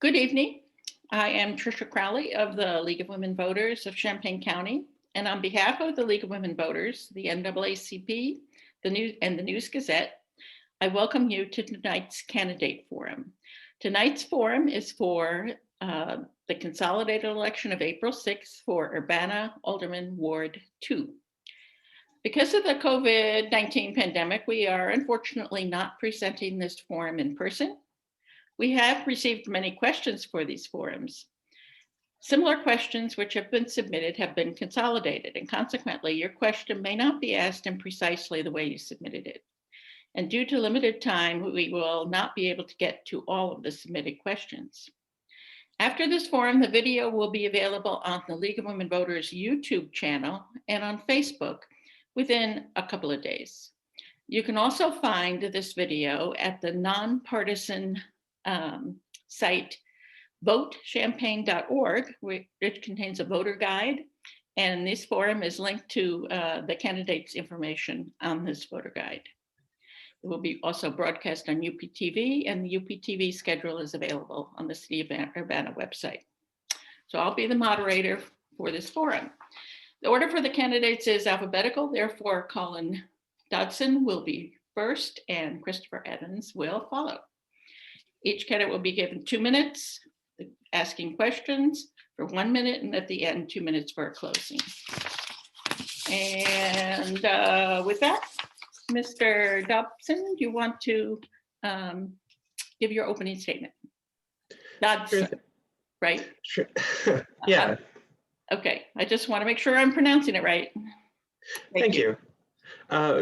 Good evening. I am Tricia Crowley of the League of Women Voters of Champaign County. And on behalf of the League of Women Voters, the NAACP, the News Gazette, I welcome you to tonight's candidate forum. Tonight's forum is for the consolidated election of April 6th for Urbana Alderman Ward 2. Because of the COVID-19 pandemic, we are unfortunately not presenting this forum in person. We have received many questions for these forums. Similar questions which have been submitted have been consolidated, and consequently, your question may not be asked in precisely the way you submitted it. And due to limited time, we will not be able to get to all of the submitted questions. After this forum, the video will be available on the League of Women Voters YouTube channel and on Facebook within a couple of days. You can also find this video at the nonpartisan site votechampaign.org, which contains a voter guide, and this forum is linked to the candidates' information on this voter guide. It will be also broadcast on UPTV, and the UPTV schedule is available on the City of Urbana website. So I'll be the moderator for this forum. The order for the candidates is alphabetical, therefore Colin Dodson will be first and Christopher Evans will follow. Each candidate will be given 2 minutes asking questions for 1 minute, and at the end, 2 minutes for a closing. And with that, Mr. Dobson, do you want to give your opening statement? Dodson, sure. Right? Sure. Yeah. Okay, I just want to make sure I'm pronouncing it right. Thank you.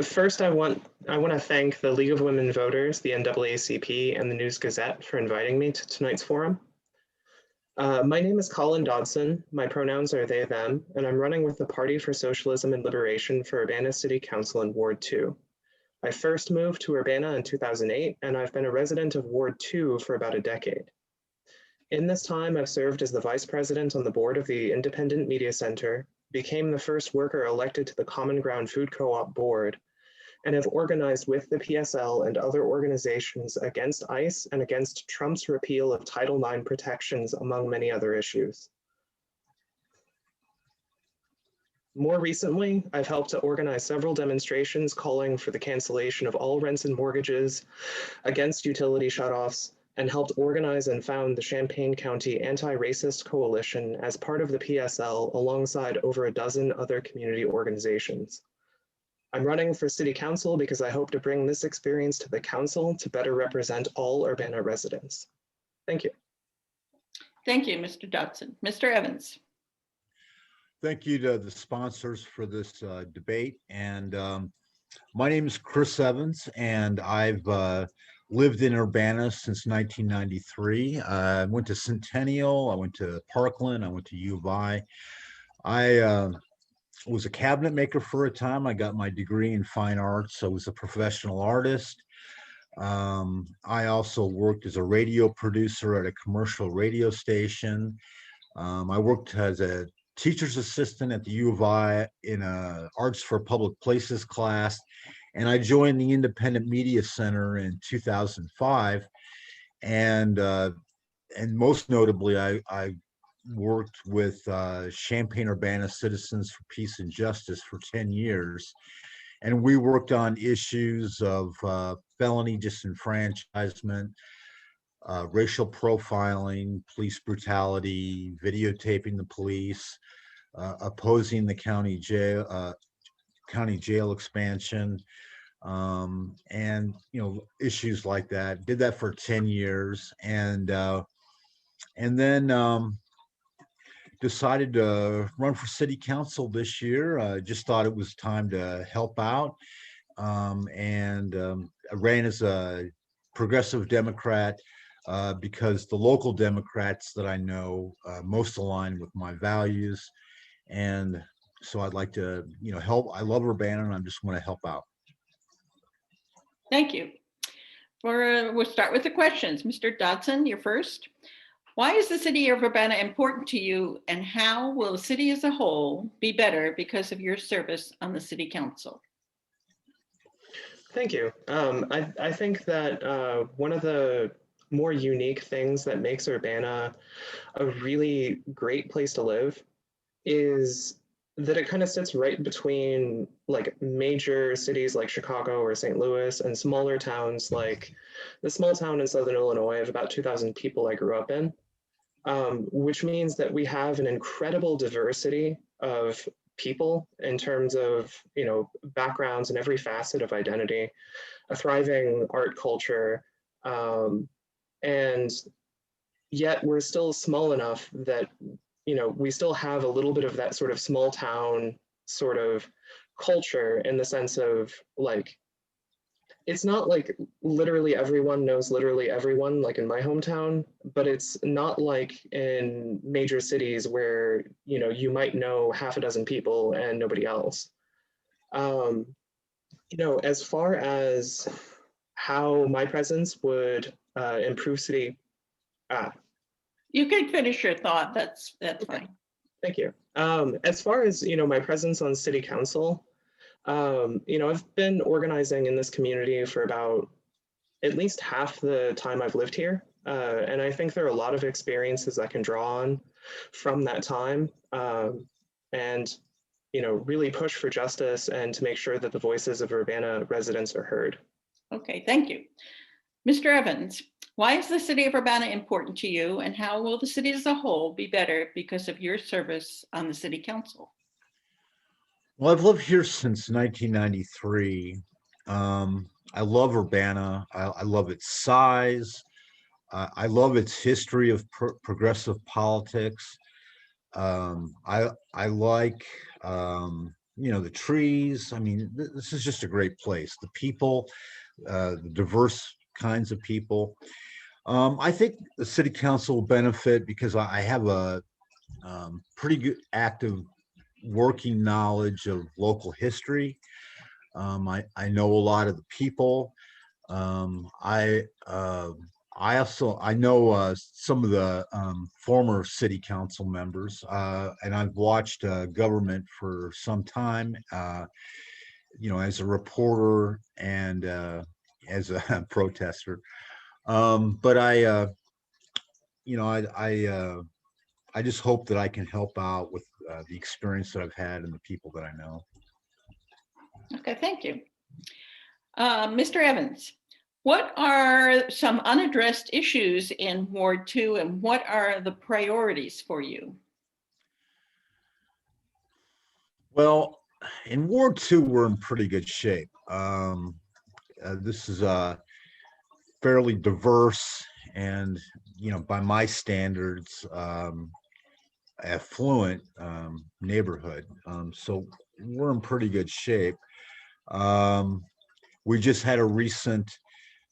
First, I want to thank the League of Women Voters, the NAACP, and the News Gazette for inviting me to tonight's forum. My name is Colin Dodson. My pronouns are they, them, and I'm running with the Party for Socialism and Liberation for Urbana City Council in Ward 2. I first moved to Urbana in 2008, and I've been a resident of Ward 2 for about a decade. In this time, I've served as the vice president on the board of the Independent Media Center, became the first worker elected to the Common Ground Food Co-op board, and have organized with the PSL and other organizations against ICE and against Trump's repeal of Title IX protections, among many other issues. More recently, I've helped to organize several demonstrations calling for the cancellation of all rents and mortgages, against utility shutoffs, and helped organize and found the Champaign County Anti-Racist Coalition as part of the PSL alongside over a dozen other community organizations. I'm running for City Council because I hope to bring this experience to the council to better represent all Urbana residents. Thank you. Thank you, Mr. Dodson. Mr. Evans. Thank you to the sponsors for this debate. And my name is Chris Evans, and I've lived in Urbana since 1993. I went to Centennial, I went to Parkland, I went to U of I. I was a cabinet maker for a time. I got my degree in fine arts. I was a professional artist. I also worked as a radio producer at a commercial radio station. I worked as a teacher's assistant at the U of I in a Arts for Public Places class. And I joined the Independent Media Center in 2005. And most notably, I worked with Champaign-Urbana Citizens for Peace and Justice for 10 years. And we worked on issues of felony disenfranchisement, racial profiling, police brutality, videotaping the police, opposing the county jail expansion, and issues like that. Did that for 10 years, and then decided to run for city council this year. Just thought it was time to help out, and I ran as a progressive Democrat because the local Democrats that I know most align with my values, and so I'd like to, help. I love Urbana, and I just want to help out. Thank you. We'll start with the questions. Mr. Dodson, you're first. Why is the city of Urbana important to you, and how will the city as a whole be better because of your service on the city council? Thank you. I think that one of the more unique things that makes Urbana a really great place to live is that it kind of sits right between like major cities like Chicago or St. Louis and smaller towns like the small town in Southern Illinois of about 2,000 people I grew up in, which means that we have an incredible diversity of people in terms of, you know, backgrounds in every facet of identity, a thriving art culture, and yet we're still small enough that, you know, we still have a little bit of that sort of small town sort of culture in the sense of like, it's not like literally everyone knows literally everyone like in my hometown, but it's not like in major cities where, you know, you might know half a dozen people and nobody else. um, you know, as far as how my presence would improve city, ah, You can finish your thought. That's okay. fine. Thank you. As far as, you know, my presence on city council, you know, I've been organizing in this community for about at least half the time I've lived here. And I think there are a lot of experiences I can draw on from that time, and, you know, really push for justice and to make sure that the voices of Urbana residents are heard. Okay, thank you. Mr. Evans, why is the city of Urbana important to you, and how will the city as a whole be better because of your service on the city council? Well, I've lived here since 1993. I love Urbana. I love its size. I love its history of progressive politics. I like you know, the trees. I mean, this is just a great place. The people, the diverse kinds of people. I think the city council will benefit because I have a pretty good active working knowledge of local history. I know a lot of the people. Um, I uh, I know some of the former city council members, and I've watched government for some time. You know, as a reporter and as a protester. But you know, I just hope that I can help out with the experience that I've had and the people that I know. Okay, thank you. Mr. Evans, what are some unaddressed issues in Ward 2, and what are the priorities for you? Well, in Ward 2, we're in pretty good shape. This is a fairly diverse and, you know, by my standards, affluent neighborhood. So we're in pretty good shape. Um, we just had a recent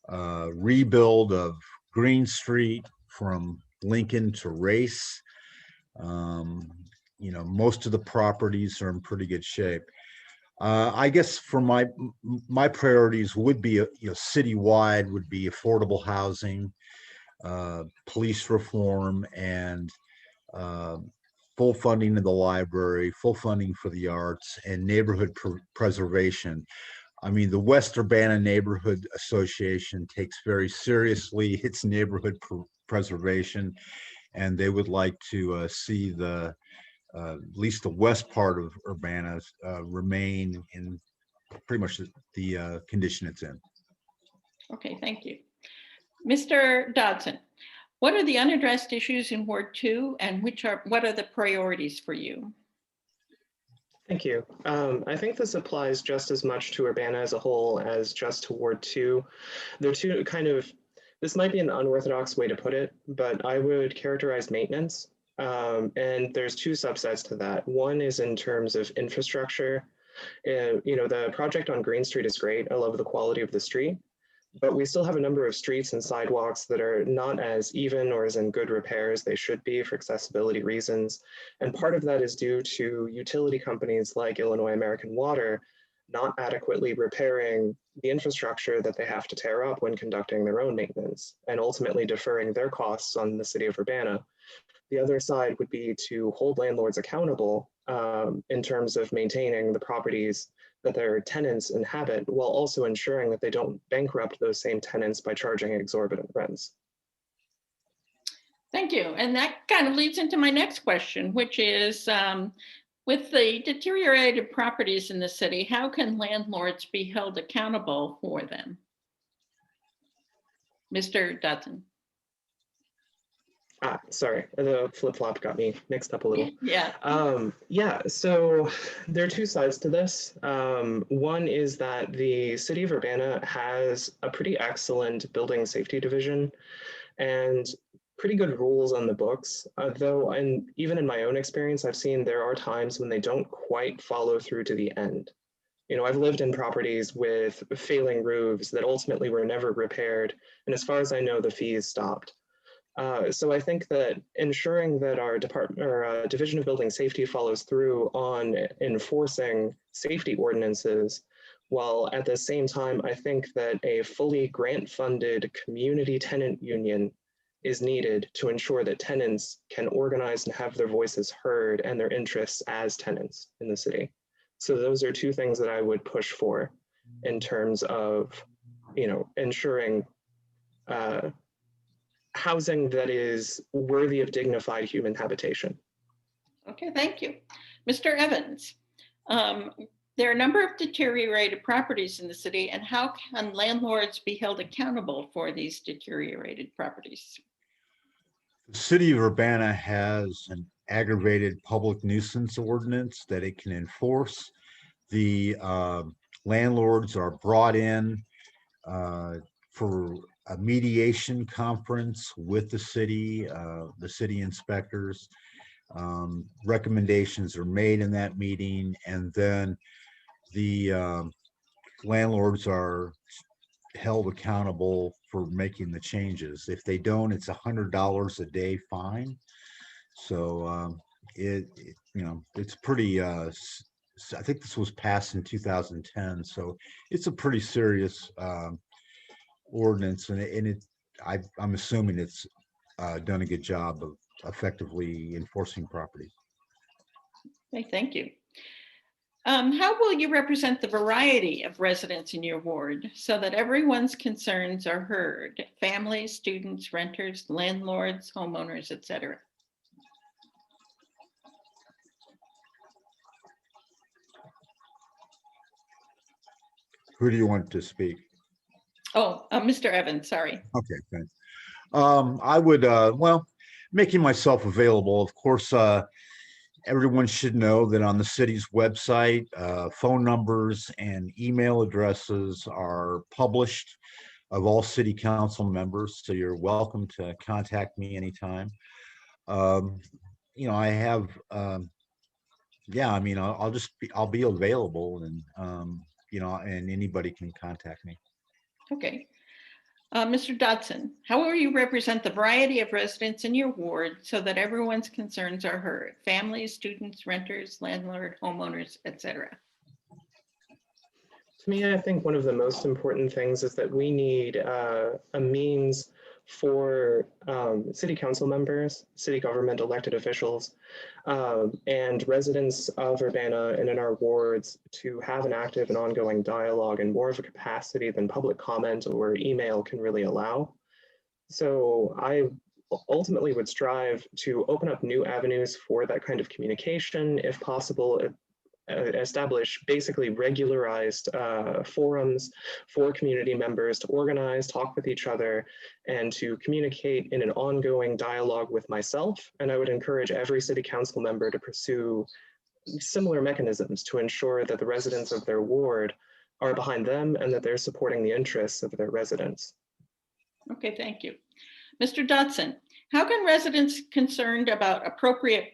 rebuild of Green Street from Lincoln to Race. Um, you know, most of the properties are in pretty good shape. I guess for my priorities would be, you know, citywide would be affordable housing, police reform, and uh, full funding of the library, full funding for the arts, and neighborhood preservation. I mean, the West Urbana Neighborhood Association takes very seriously its neighborhood preservation, and they would like to see the at least the west part of Urbana remain in pretty much the condition it's in. Okay, thank you. Mr. Dodson, what are the unaddressed issues in Ward 2, and what are the priorities for you? Thank you. I think this applies just as much to Urbana as a whole as just to Ward 2. They're two kind of, this might be an unorthodox way to put it, but I would characterize maintenance. And there's two subsets to that. One is in terms of infrastructure. You know, the project on Green Street is great. I love the quality of the street, but we still have a number of streets and sidewalks that are not as even or as in good repair as they should be for accessibility reasons. And part of that is due to utility companies like Illinois American Water not adequately repairing the infrastructure that they have to tear up when conducting their own maintenance, and ultimately deferring their costs on the city of Urbana. The other side would be to hold landlords accountable in terms of maintaining the properties that their tenants inhabit, while also ensuring that they don't bankrupt those same tenants by charging exorbitant rents. Thank you. And that kind of leads into my next question, which is, with the deteriorated properties in the city, how can landlords be held accountable for them? Mr. Dutton. Sorry, the flip-flop got me mixed up a little. Yeah. Yeah, so there are two sides to this. One is that the city of Urbana has a pretty excellent building safety division and pretty good rules on the books, though, and even in my own experience, I've seen there are times when they don't quite follow through to the end. You know, I've lived in properties with failing roofs that ultimately were never repaired, and as far as I know, the fees stopped. So I think that ensuring that our department or Division of Building Safety follows through on enforcing safety ordinances, while at the same time, I think that a fully grant-funded community tenant union is needed to ensure that tenants can organize and have their voices heard and their interests as tenants in the city. So those are two things that I would push for in terms of, you know, ensuring housing that is worthy of dignified human habitation. Okay, thank you. Mr. Evans, there are a number of deteriorated properties in the city, and how can landlords be held accountable for these deteriorated properties? The city of Urbana has an aggravated public nuisance ordinance that it can enforce. The landlords are brought in for a mediation conference with the city inspectors. Recommendations are made in that meeting, and then the landlords are held accountable for making the changes. If they don't, it's $100 a day fine. So it's pretty. I think this was passed in 2010, so it's a pretty serious ordinance, and I'm assuming it's done a good job of effectively enforcing property. Okay, thank you. How will you represent the variety of residents in your ward so that everyone's concerns are heard? Families, students, renters, landlords, homeowners, etc. Who do you want to speak? Oh, Mr. Evans, sorry. Okay, thanks. I would, making myself available, of course, everyone should know that on the city's website, phone numbers and email addresses are published of all city council members. So you're welcome to contact me anytime. I have, I'll be available, and, and anybody can contact me. Okay. Mr. Dodson, how will you represent the variety of residents in your ward so that everyone's concerns are heard? Families, students, renters, landlord, homeowners, etc. To me, I think one of the most important things is that we need a means for city council members, city government elected officials, and residents of Urbana and in our wards to have an active and ongoing dialogue and more of a capacity than public comment or email can really allow. So I ultimately would strive to open up new avenues for that kind of communication, if possible, establish basically regularized forums for community members to organize, talk with each other, and to communicate in an ongoing dialogue with myself. And I would encourage every city council member to pursue similar mechanisms to ensure that the residents of their ward are behind them and that they're supporting the interests of their residents. Okay, thank you. Mr. Dodson, how can residents concerned about appropriate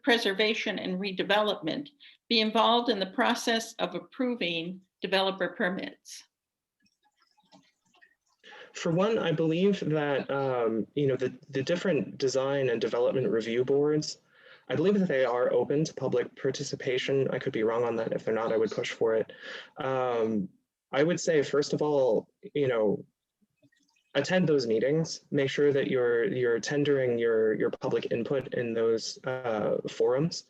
preservation and redevelopment be involved in the process of approving developer permits? For one, I believe that the different design and development review boards, I believe that they are open to public participation. I could be wrong on that. If they're not, I would push for it. I would say, first of all, attend those meetings. Make sure that you're tendering your public input in those forums.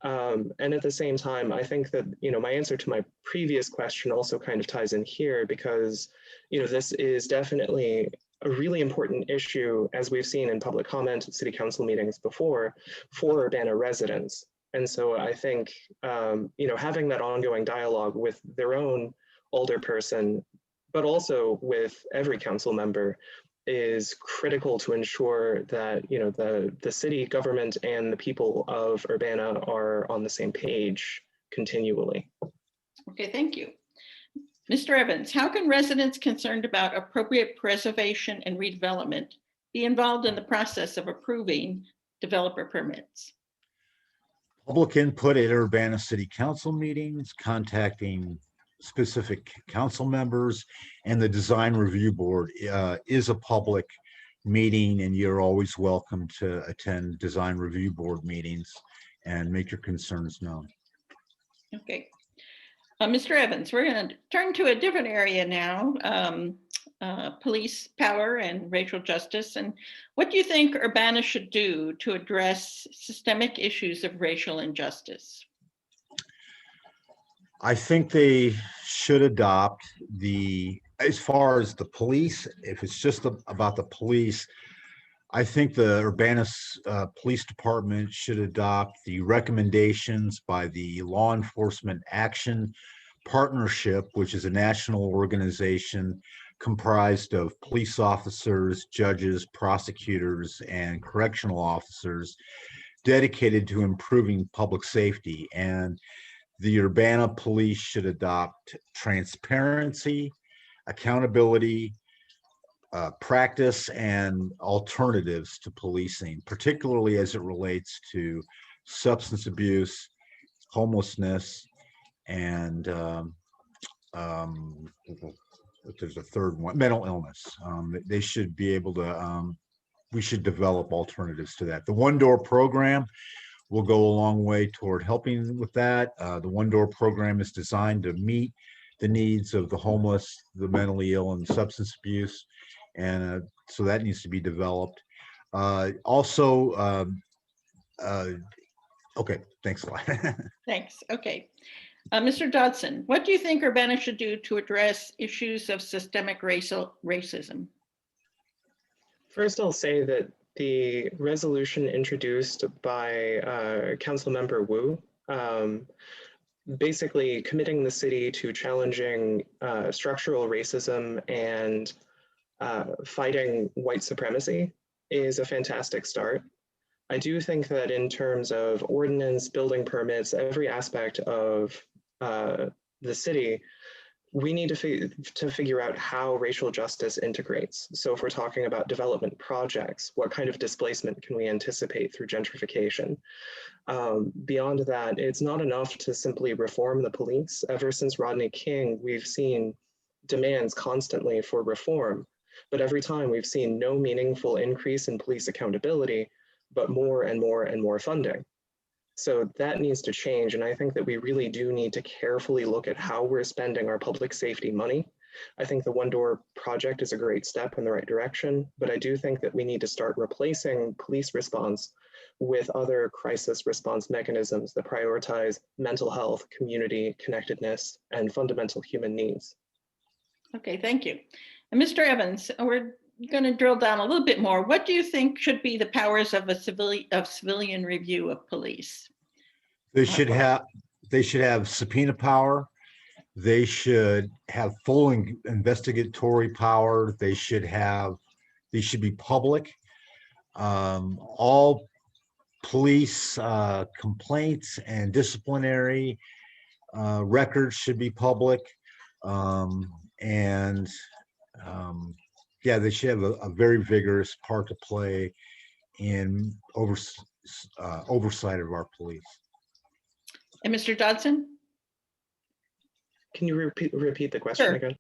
And at the same time, I think that my answer to my previous question also kind of ties in here, because this is definitely a really important issue, as we've seen in public comment at city council meetings before, for Urbana residents. And so I think, having that ongoing dialogue with their own alderperson, but also with every council member, is critical to ensure that the city government and the people of Urbana are on the same page continually. Okay, thank you. Mr. Evans, how can residents concerned about appropriate preservation and redevelopment be involved in the process of approving developer permits? Public input at Urbana City Council meetings, contacting specific council members, and the Design Review Board is a public meeting, and you're always welcome to attend Design Review Board meetings and make your concerns known. Okay. Mr. Evans, we're going to turn to a different area now, police power and racial justice. And what do you think Urbana should do to address systemic issues of racial injustice? I think they should adopt as far as the police, if it's just about the police, I think the Urbana Police Department should adopt the recommendations by the Law Enforcement Action Partnership, which is a national organization comprised of police officers, judges, prosecutors, and correctional officers dedicated to improving public safety. And the Urbana police should adopt transparency, accountability, practice, and alternatives to policing, particularly as it relates to substance abuse, homelessness, and there's a third one, mental illness. They should be able to, we should develop alternatives to that. The one-door program will go a long way toward helping with that. The one-door program is designed to meet the needs of the homeless, the mentally ill, and substance abuse. And so that needs to be developed. Okay, thanks a lot. Thanks. Okay. Mr. Dodson, what do you think Urbana should do to address issues of systemic racism? First, I'll say that the resolution introduced by Councilmember Wu, basically committing the city to challenging structural racism and fighting white supremacy, is a fantastic start. I do think that in terms of ordinance, building permits, every aspect of the city, we need to figure out how racial justice integrates. So if we're talking about development projects, what kind of displacement can we anticipate through gentrification? Beyond that, it's not enough to simply reform the police. Ever since Rodney King, we've seen demands constantly for reform, but every time we've seen no meaningful increase in police accountability, but more and more and more funding. So that needs to change. And I think that we really do need to carefully look at how we're spending our public safety money. I think the one-door project is a great step in the right direction, but I do think that we need to start replacing police response with other crisis response mechanisms that prioritize mental health, community connectedness, and fundamental human needs. Okay, thank you. And Mr. Evans, we're going to drill down a little bit more. What do you think should be the powers of civilian review of police? They should have subpoena power. They should have full investigatory power. They should be public. All police complaints and disciplinary records should be public. Yeah, they should have a very vigorous part to play in oversight of our police. And Mr. Dodson? Can you repeat the question again?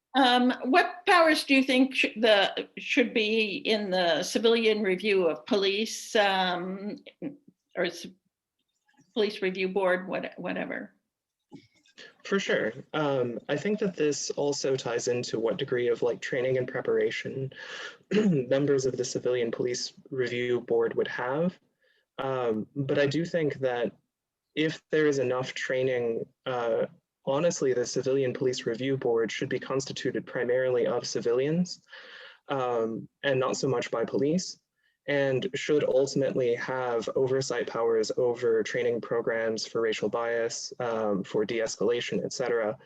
What powers do you think should be in the civilian review of police or police review board, whatever? For sure. I think that this also ties into what degree of training and preparation members of the Civilian Police Review Board would have. But I do think that if there is enough training, honestly, the Civilian Police Review Board should be constituted primarily of civilians. and not so much by police, and should ultimately have oversight powers over training programs for racial bias, for de-escalation, et cetera.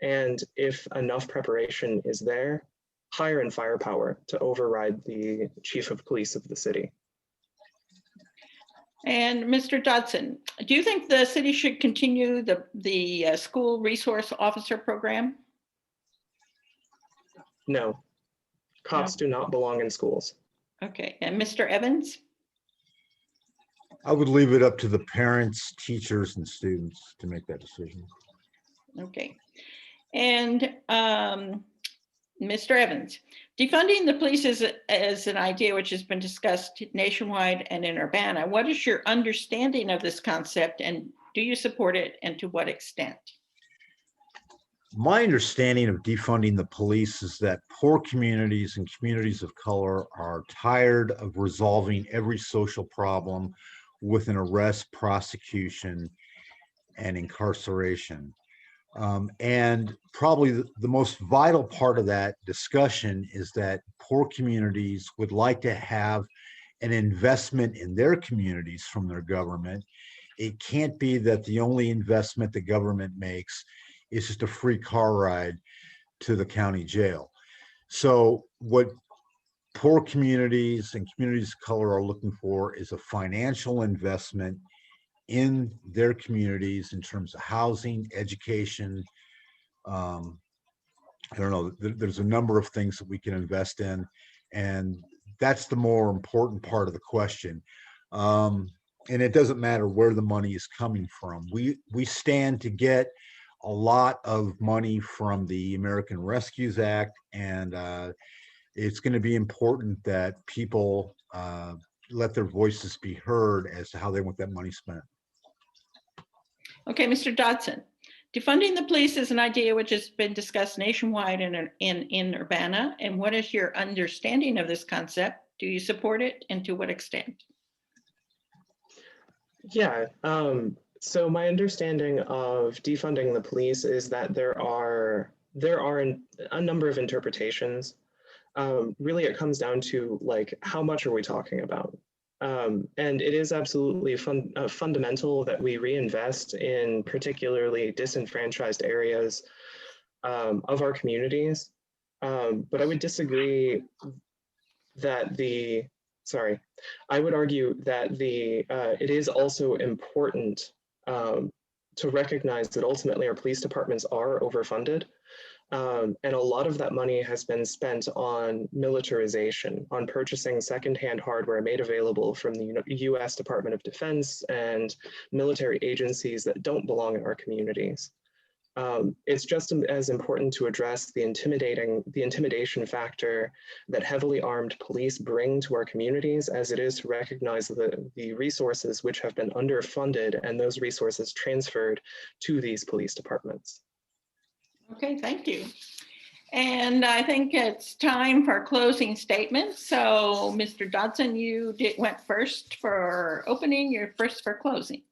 And if enough preparation is there, hire and firepower to override the chief of police of the city. And Mr. Dodson, do you think the city should continue the school resource officer program? No, cops do not belong in schools. Okay, and Mr. Evans? I would leave it up to the parents, teachers, and students to make that decision. Okay. And Mr. Evans, defunding the police is an idea which has been discussed nationwide and in Urbana. What is your understanding of this concept, and do you support it, and to what extent? My understanding of defunding the police is that poor communities and communities of color are tired of resolving every social problem with an arrest, prosecution, and incarceration. And probably the most vital part of that discussion is that poor communities would like to have an investment in their communities from their government. It can't be that the only investment the government makes is just a free car ride to the county jail. So what poor communities and communities of color are looking for is a financial investment in their communities in terms of housing, education. I don't know, there's a number of things that we can invest in, and that's the more important part of the question. And it doesn't matter where the money is coming from. We stand to get a lot of money from the American Rescues Act, and it's going to be important that people let their voices be heard as to how they want that money spent. Okay, Mr. Dodson, defunding the police is an idea which has been discussed nationwide in Urbana. And what is your understanding of this concept? Do you support it, and to what extent? Yeah, so my understanding of defunding the police is that there are a number of interpretations. Really, it comes down to like, how much are we talking about? And it is absolutely fundamental that we reinvest in particularly disenfranchised areas of our communities. But I would disagree that I would argue that it is also important to recognize that ultimately our police departments are overfunded. And a lot of that money has been spent on militarization, on purchasing secondhand hardware made available from the US Department of Defense and military agencies that don't belong in our communities. It's just as important to address the intimidation factor that heavily armed police bring to our communities as it is to recognize the resources which have been underfunded and those resources transferred to these police departments. Okay, thank you. And I think it's time for closing statements. So Mr. Dodson, you went first for opening, you're first for closing.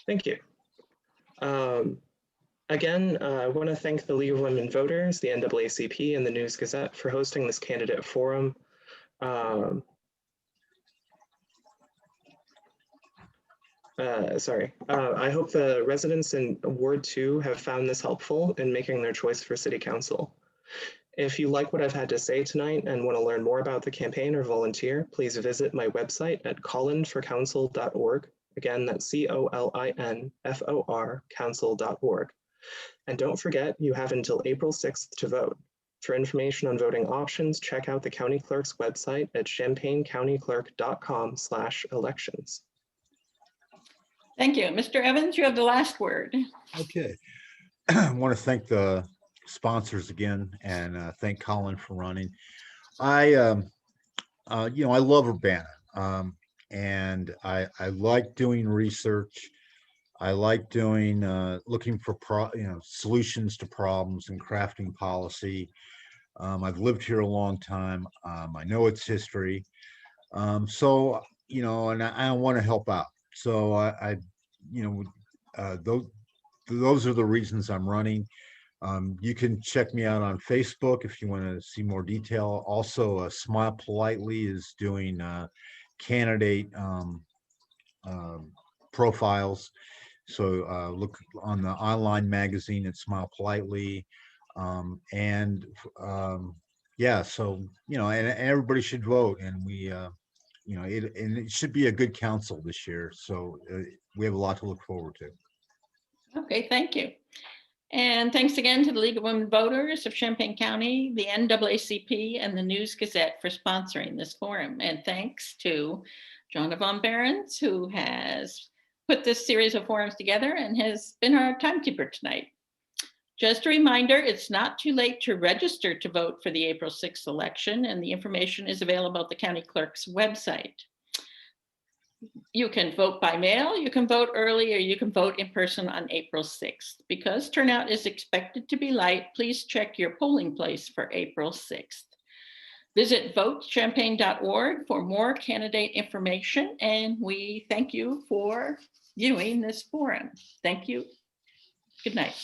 Thank you. Again, I want to thank the League of Women Voters, the NAACP, and the News Gazette for hosting this candidate forum. I hope the residents in Ward 2 have found this helpful in making their choice for City Council. If you like what I've had to say tonight and want to learn more about the campaign or volunteer, please visit my website at colinforcouncil.org. Again, that's COLINFOR council.org. And don't forget, you have until April 6th to vote. For information on voting options, check out the county clerk's website at champaigncountyclerk.com/elections. Thank you. Mr. Evans, you have the last word. Okay. I want to thank the sponsors again and thank Colin for running. I love Urbana. And I like doing research. I like doing looking for solutions to problems and crafting policy. I've lived here a long time. I know its history. And I want to help out. So those are the reasons I'm running. You can check me out on Facebook if you want to see more detail. Also, Smile Politely is doing candidate profiles. So look on the online magazine at Smile Politely. And yeah, so, and everybody should vote. And it should be a good council this year. So we have a lot to look forward to. Okay, thank you. And thanks again to the League of Women Voters of Champaign County, the NAACP, and the News Gazette for sponsoring this forum. And thanks to Joanna Von Behrens, who has put this series of forums together and has been our timekeeper tonight. Just a reminder, it's not too late to register to vote for the April 6th election, and the information is available at the county clerk's website. You can vote by mail, you can vote early, or you can vote in person on April 6th. Because turnout is expected to be light, please check your polling place for April 6th. Visit votechampaign.org for more candidate information, and we thank you for viewing this forum. Thank you. Good night.